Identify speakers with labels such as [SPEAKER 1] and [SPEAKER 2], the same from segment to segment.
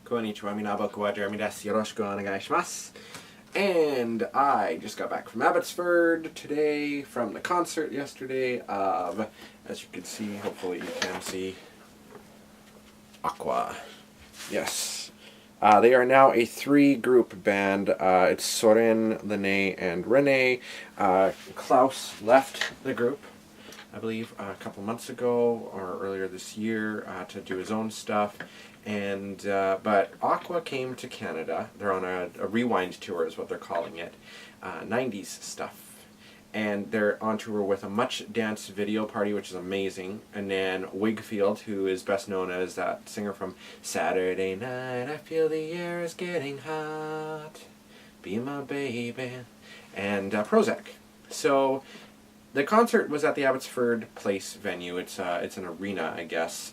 [SPEAKER 1] Konnichiwa, minaboku wa Jeremy desu. Yoroshiku onegaishimasu. And I just got back from Abbotsford today from the concert yesterday of, as you can see, hopefully you can see, AQUA. Yes. They are now a 3-group band. It's Soren, Lene, and Rene. Klaus left the group, I believe, a couple months ago or earlier this year to do his own stuff. And but AQUA came to Canada. They're on a rewind tour is what they're calling it. 90s stuff. And they're on tour with a Much Dance video party, which is amazing. And then Whigfield, who is best known as that singer from Saturday Night, I Feel the Air is Getting Hot, Be My Baby, and PROZZAK. So the concert was at the Abbotsford Place venue. It's an arena, I guess,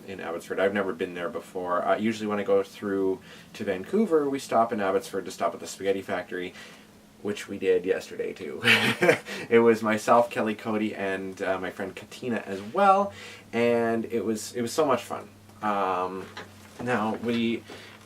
[SPEAKER 1] in Abbotsford. I've never been there before. Usually when I go through to Vancouver, we stop in Abbotsford to stop at the Spaghetti Factory, which we did yesterday too. It was myself, Kelly, Cody, and my friend Katina as well, and it was so much fun. Now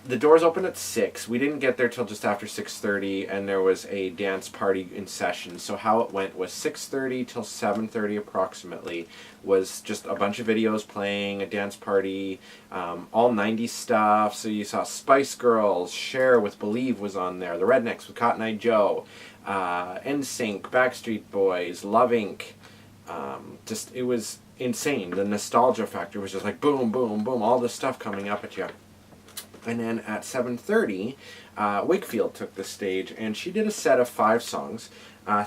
[SPEAKER 1] the doors opened at 6. We didn't get there till just after 6:30, and there was a dance party in session. So how it went was 6:30 till 7:30 approximately was just a bunch of videos playing, a dance party, all 90s stuff. So you saw Spice Girls, Cher with Believe was on there, the Rednecks with Cotton Eye Joe, NSYNC, Backstreet Boys, Love Inc. Just it was insane. The nostalgia factor was just like boom, boom, boom, all this stuff coming up at you. And then at 7:30, Whigfield took the stage, and she did a set of 5 songs.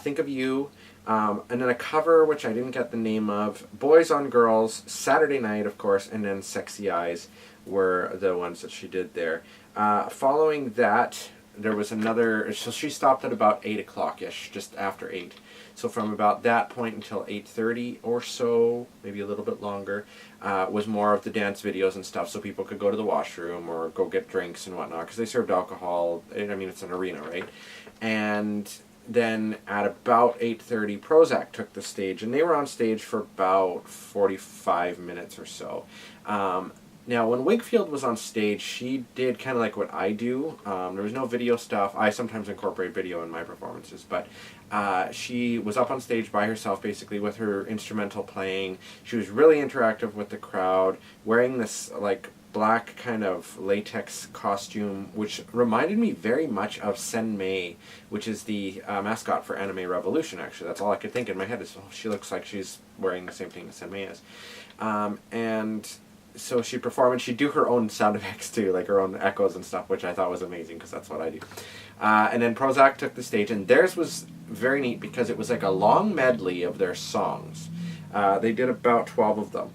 [SPEAKER 1] Think of You, and then a cover, which I didn't get the name of, Boys on Girls, Saturday Night, of course, and then Sexy Eyes were the ones that she did there. Following that, there was another, so she stopped at about 8 o'clock-ish, just after 8. So from about that point until 8:30 or so, maybe a little bit longer, was more of the dance videos and stuff, so people could go to the washroom or go get drinks and whatnot, because they served alcohol. I mean, it's an arena, right? And then at about 8:30, PROZZAK took the stage, and they were on stage for about 45 minutes or so. Now, when Whigfield was on stage, she did kind of like what I do. There was no video stuff. I sometimes incorporate video in my performances, but she was up on stage by herself, basically, with her instrumental playing. She was really interactive with the crowd, wearing this, like, black kind of latex costume, which reminded me very much of Senmei, which is the mascot for Anime Revolution, actually. That's all I could think in my head is, oh, she looks like she's wearing the same thing as Senmei is. And so she'd perform, and she'd do her own sound effects too, like her own echoes and stuff, which I thought was amazing, because that's what I do. And then PROZZAK took the stage, and theirs was very neat, because it was like a long medley of their songs. They did about 12 of them.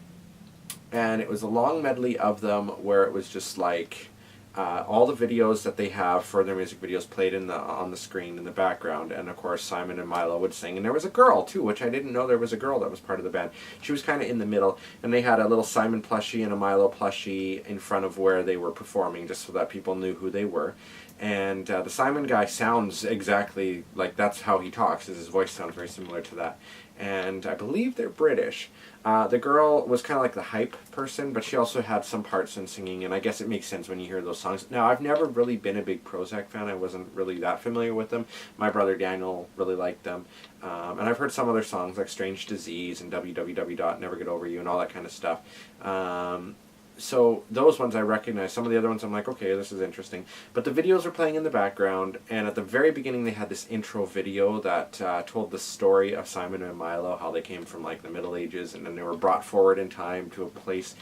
[SPEAKER 1] And it was a long medley of them where it was just like all the videos that they have for their music videos played on the screen in the background, and of course Simon and Milo would sing, and there was a girl too, which I didn't know there was a girl that was part of the band. She was kind of in the middle, and they had a little Simon plushie and a Milo plushie in front of where they were performing, just so that people knew who they were. And the Simon guy sounds exactly like that's how he talks. His voice sounds very similar to that. And I believe they're British. The girl was kind of like the hype person, but she also had some parts in singing, and I guess it makes sense when you hear those songs. Now, I've never really been a big PROZZAK fan. I wasn't really that familiar with them. My brother Daniel really liked them. And I've heard some other songs like Strange Disease and www.nevergetoveryou and all that kind of stuff. So those ones I recognize. Some of the other ones I'm like, okay, this is interesting. But the videos were playing in the background, and at the very beginning they had this intro video that told the story of Simon and Milo, how they came from like the Middle Ages, and then they were brought forward in time to a place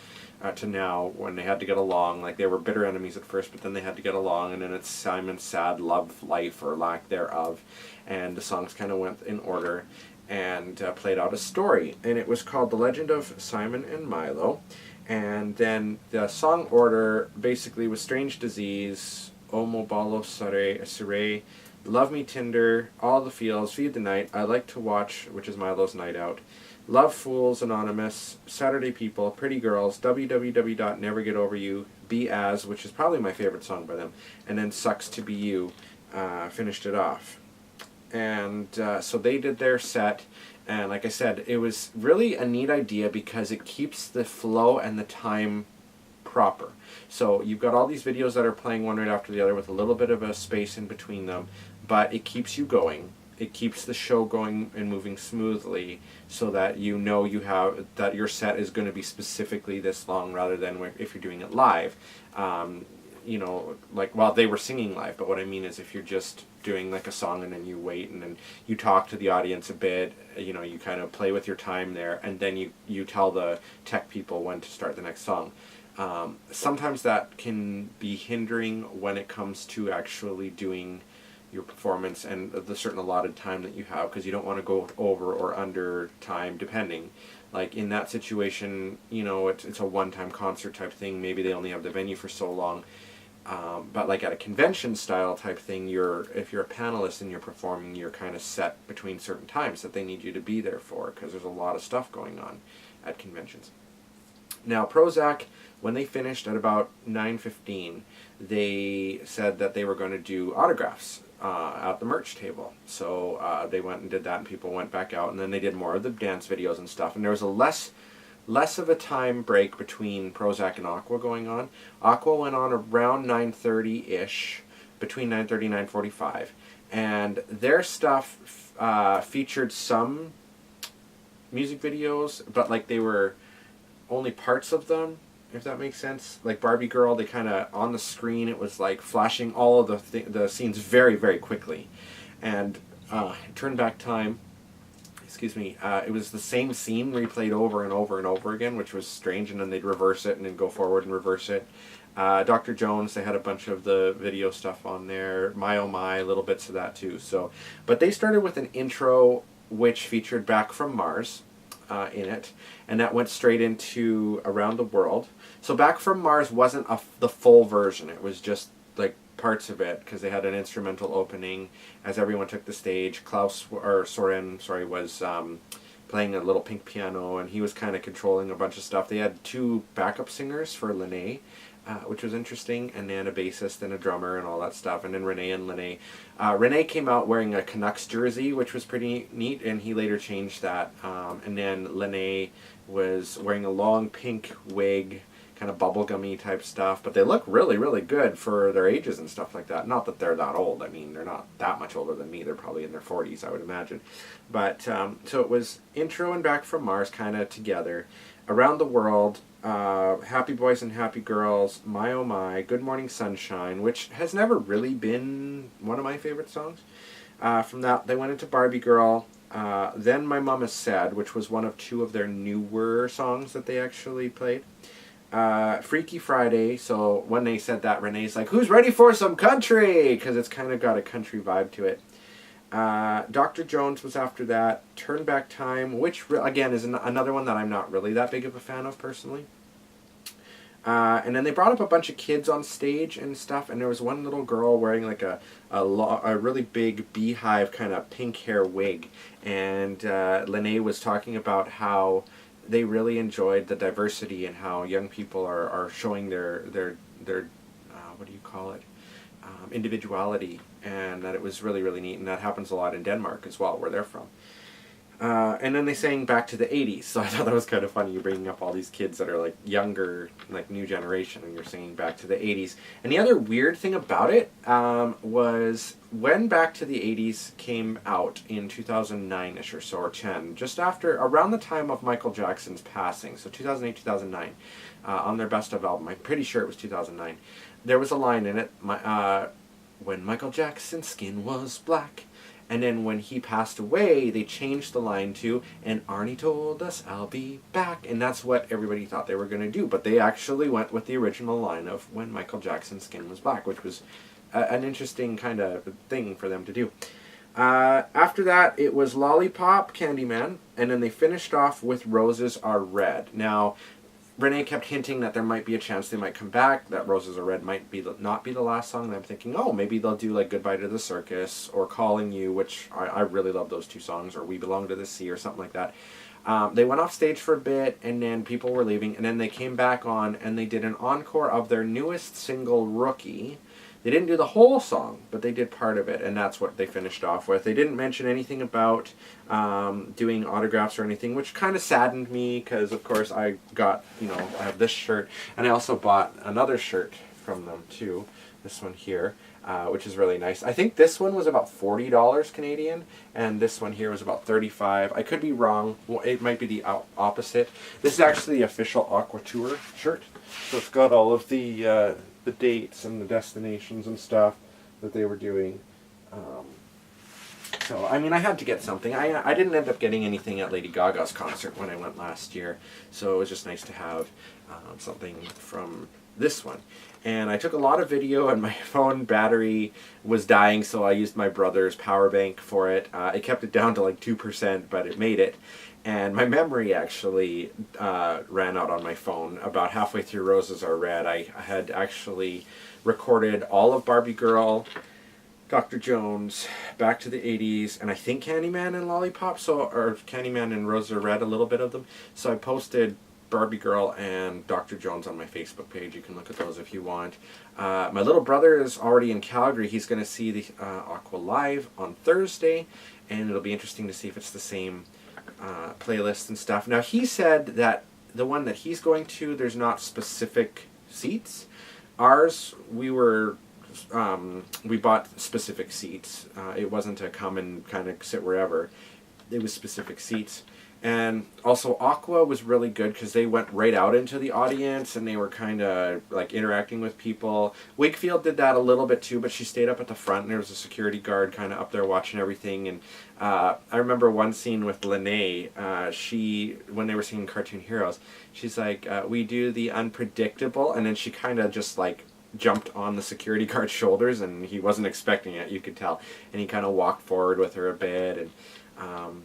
[SPEAKER 1] to now when they had to get along. Like, they were bitter enemies at first, but then they had to get along, and then it's Simon's sad love life or lack thereof, and the songs kind of went in order and played out a story, and it was called The Legend of Simon and Milo. And then the song order basically was Strange Disease, Omo Balo Sare, Love Me Tinder, All the Feels, Feed the Night, I Like to Watch, which is Milo's Night Out, Love Fools Anonymous, Saturday People, Pretty Girls, www.nevergetoveryou, Be As, which is probably my favorite song by them, and then Sucks to Be You finished it off. And so they did their set, and like I said, it was really a neat idea because it keeps the flow and the time proper. So you've got all these videos that are playing one right after the other with a little bit of a space in between them, but it keeps you going. It keeps the show going and moving smoothly, so that you know that your set is going to be specifically this long, rather than if you're doing it live. You know, like, well, they were singing live, but what I mean is if you're just doing like a song and then you wait and then you talk to the audience a bit, you know, you kind of play with your time there, and then you tell the tech people when to start the next song. Sometimes that can be hindering when it comes to actually doing your performance and the certain allotted time that you have, because you don't want to go over or under time depending. Like in that situation, you know, it's a one-time concert type thing. Maybe they only have the venue for so long. But like at a convention style type thing, if you're a panelist and you're performing, you're kind of set between certain times that they need you to be there for, because there's a lot of stuff going on at conventions. Now, PROZZAK, when they finished at about 9:15, they said that they were going to do autographs at the merch table. So they went and did that, and people went back out, and then they did more of the dance videos and stuff. And there was a less of a time break between PROZZAK and AQUA going on. AQUA went on around 9:30-ish, between 9:30 and 9:45. And their stuff featured some music videos, but like they were only parts of them, if that makes sense. Like Barbie Girl, they kind of, on the screen, it was like flashing all of the scenes very, very quickly. And Turn Back Time, excuse me, it was the same scene replayed over and over and over again, which was strange, and then they'd reverse it and then go forward and reverse it. Dr. Jones, they had a bunch of the video stuff on there. My Oh My, little bits of that too. So, but they started with an intro which featured Back from Mars in it, and that went straight into Around the World. So Back from Mars wasn't the full version, it was just like parts of it, because they had an instrumental opening as everyone took the stage. Soren was playing a little pink piano, and he was kind of controlling a bunch of stuff. They had two backup singers for Lene, which was interesting, and then a bassist and a drummer and all that stuff, and then Renee and Lene. Renee came out wearing a Canucks jersey, which was pretty neat, and he later changed that. And then Lene was wearing a long pink wig, kind of bubblegummy type stuff, but they look really, really good for their ages and stuff like that. Not that they're that old. I mean, they're not that much older than me. They're probably in their 40s, I would imagine. But, so it was intro and Back from Mars kind of together. Around the World, Happy Boys and Happy Girls, My Oh My, Good Morning Sunshine, which has never really been one of my favorite songs. From that, they went into Barbie Girl. Then My Mama's Sad, which was one of two of their newer songs that they actually played. Freaky Friday, so when they said that, Renee's like, who's ready for some country? Because it's kind of got a country vibe to it. Dr. Jones was after that. Turn Back Time, which again is another one that I'm not really that big of a fan of personally. And then they brought up a bunch of kids on stage and stuff, and there was one little girl wearing like a really big beehive kind of pink hair wig, and Lene was talking about how they really enjoyed the diversity and how young people are showing their what do you call it, individuality, and that it was really, really neat, and that happens a lot in Denmark as well, where they're from. And then they sang Back to the 80s, so I thought that was kind of funny, you bringing up all these kids that are like younger, like new generation, and you're singing Back to the 80s. And the other weird thing about it was when Back to the 80s came out in 2009-ish or so, or 10, just around the time of Michael Jackson's passing, so 2008, 2009, on their Best Of album, I'm pretty sure it was 2009, there was a line in it, when Michael Jackson's skin was black. And then when he passed away, they changed the line to, and Arnie told us I'll be back. And that's what everybody thought they were going to do. But they actually went with the original line of when Michael Jackson's skin was black, which was an interesting kind of thing for them to do. After that, it was Lollipop, Candyman, and then they finished off with Roses Are Red. Now, Renee kept hinting that there might be a chance they might come back, that Roses Are Red might not be the last song, and I'm thinking, oh, maybe they'll do like Goodbye to the Circus, or Calling You, which I really love those two songs, or We Belong to the Sea, or something like that. They went off stage for a bit, and then people were leaving, and then they came back on, and they did an encore of their newest single, Rookie, They didn't do the whole song, but they did part of it, and that's what they finished off with. They didn't mention anything about doing autographs or anything, which kind of saddened me, because of course I got, you know, I have this shirt, and I also bought another shirt from them too, this one here, which is really nice. I think this one was about $40 Canadian, and this one here was about $35. I could be wrong. Well, it might be the opposite. This is actually the official Aqua Tour shirt, so it's got all of the dates and the destinations and stuff that they were doing. So, I mean, I had to get something. I didn't end up getting anything at Lady Gaga's concert when I went last year, so it was just nice to have something from this one. And I took a lot of video, and my phone battery was dying, so I used my brother's power bank for it. It kept it down to like 2%, but it made it. And my memory actually ran out on my phone about halfway through Roses Are Red. I had actually recorded all of Barbie Girl, Dr. Jones, back to the 80s, and I think Candyman and Lollipop, or Candyman and Roses Are Red, a little bit of them. So I posted Barbie Girl and Dr. Jones on my Facebook page. You can look at those if you want. My little brother is already in Calgary. He's going to see the Aqua live on Thursday, and it'll be interesting to see if it's the same playlist and stuff. Now, he said that the one that he's going to, there's not specific seats. Ours, we bought specific seats. It wasn't a come and kind of sit wherever. It was specific seats. And also Aqua was really good because they went right out into the audience and they were kind of like interacting with people. Whigfield did that a little bit too, but she stayed up at the front and there was a security guard kind of up there watching everything. And I remember one scene with Lene, when they were singing Cartoon Heroes, she's like, we do the unpredictable, and then she kind of just like jumped on the security guard's shoulders, and he wasn't expecting it, you could tell. And he kind of walked forward with her a bit, and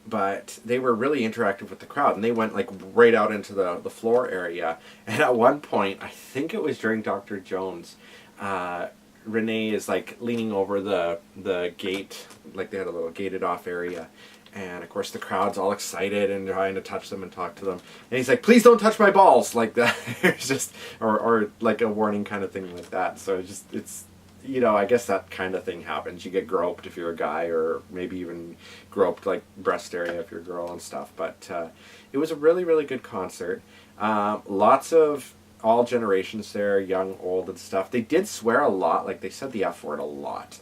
[SPEAKER 1] but they were really interactive with the crowd, and they went like right out into the floor area. And at one point, I think it was during Dr. Jones, Renee is like leaning over the gate, like they had a little gated off area, and of course the crowd's all excited and trying to touch them and talk to them, and he's like, please don't touch my balls, like that. It's just or like a warning kind of thing like that. So it's you know, I guess that kind of thing happens. You get groped if you're a guy, or maybe even groped like breast area if you're a girl and stuff. But it was a really, really good concert. Lots of all generations there, young, old, and stuff. They did swear a lot. Like, they said the F word a lot.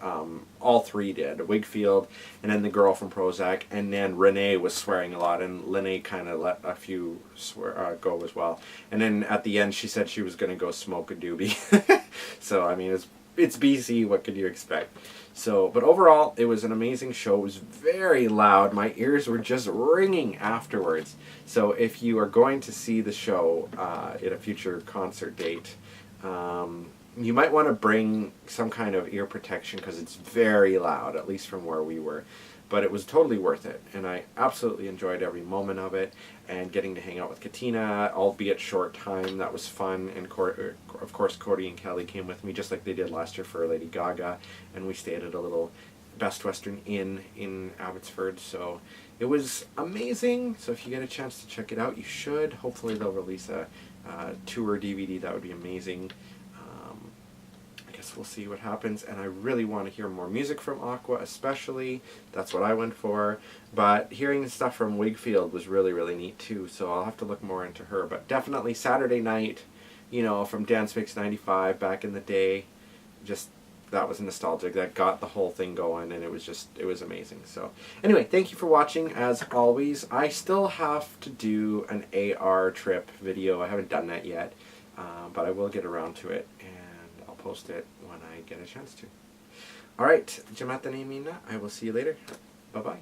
[SPEAKER 1] All three did. Whigfield, and then the girl from PROZZAK, and then Renee was swearing a lot, and Lene kind of let a few swear go as well. And then at the end, she said she was going to go smoke a doobie. So, I mean, it's BC, what could you expect? So, but overall, it was an amazing show. It was very loud. My ears were just ringing afterwards. So if you are going to see the show at a future concert date, you might want to bring some kind of ear protection because it's very loud, at least from where we were. But it was totally worth it, and I absolutely enjoyed every moment of it, and getting to hang out with Katina, albeit short time. That was fun, and of course Cody and Kelly came with me, just like they did last year for Lady Gaga, and we stayed at a little Best Western Inn in Abbotsford, so it was amazing. So if you get a chance to check it out, you should. Hopefully they'll release a tour DVD. That would be amazing. We'll see what happens, and I really want to hear more music from Aqua, especially. That's what I went for. But hearing stuff from Whigfield was really, really neat too, so I'll have to look more into her. But definitely Saturday night, you know, from Dance Mix 95 back in the day, just that was nostalgic. That got the whole thing going, and it was amazing. So anyway, thank you for watching. As always, I still have to do an AR trip video. I haven't done that yet, but I will get around to it, and I'll post it when I get a chance to. Alright, Jamata Mina. I will see you later. Bye-bye.